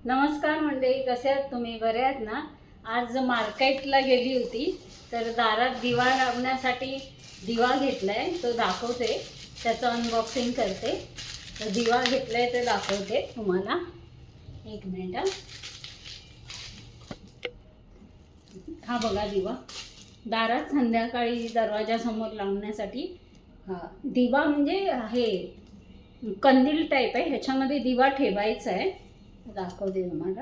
नमस्कार मंडळी, कसे आहात तुम्ही? बरे आहात ना? आज मार्केटला गेली होती तर दारात दिवा लावण्यासाठी दिवा घेतलाय, तो दाखवते, त्याचं अनबॉक्सिंग करते. तर दिवा घेतलाय ते दाखवते तुम्हाला. एक मिनिट. हा बघा दिवा, दारात संध्याकाळी दरवाजासमोर लावण्यासाठी. हा दिवा म्हणजे हे कंदील टाईप आहे, ह्याच्यामध्ये दिवा ठेवायचा आहे. दाखवते तुम्हाला.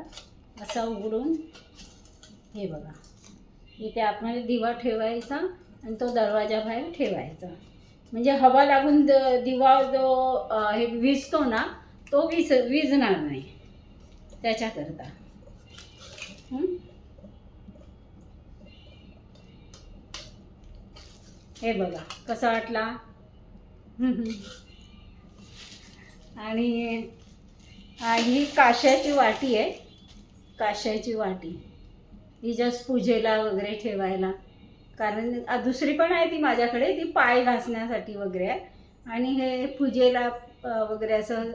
असा उघडून हे बघा, इथे आपल्याला दिवा ठेवायचा आणि तो दरवाजा बाहेर ठेवायचा, म्हणजे हवा लागून दिवा जो हे विझतो ना, तो विझणार नाही त्याच्याकरता. हे बघा कसा वाटला. आणि ही काशाची वाटी आहे, काशाची वाटी. ही जस्ट पूजेला वगैरे ठेवायला, कारण दुसरी पण आहे ती माझ्याकडे, ती पाय घासण्यासाठी वगैरे आहे. आणि हे पूजेला वगैरे असं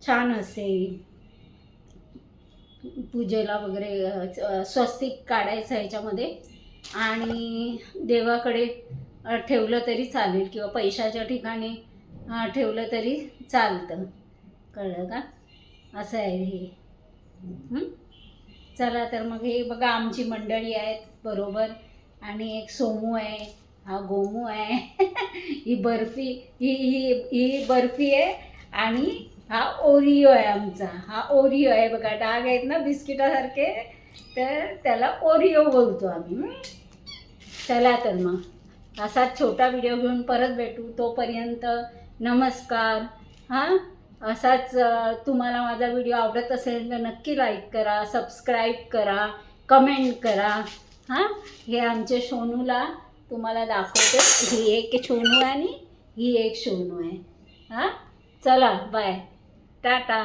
छान असते, पूजेला वगैरे स्वस्तिक काढायचं ह्याच्यामध्ये. आणि देवाकडे ठेवलं तरी चालेल, किंवा पैशाच्या ठिकाणी ठेवलं तरी चालतं. कळलं का? असं आहे हे. चला तर मग हे बघा, आमची मंडळी आहेत बरोबर. आणि एक सोमू आहे, हा गोमू आहे. ही बर्फी, ही बर्फी आहे. आणि हा ओरिओ आहे आमचा, हा ओरिओ आहे. बघा डाग आहेत ना बिस्किटासारखे, तर त्याला ओरिओ बोलतो आम्ही. चला तर मग असाच छोटा व्हिडिओ घेऊन परत भेटू. तोपर्यंत नमस्कार. हां, असाच तुम्हाला माझा व्हिडिओ आवडत असेल तर नक्की लाईक करा, सबस्क्राईब करा, कमेंट करा. हां, हे आमच्या सोनूला तुम्हाला दाखवते. ही एक सोनू आहे आणि ही एक सोनू आहे. हां, चला बाय, टाटा.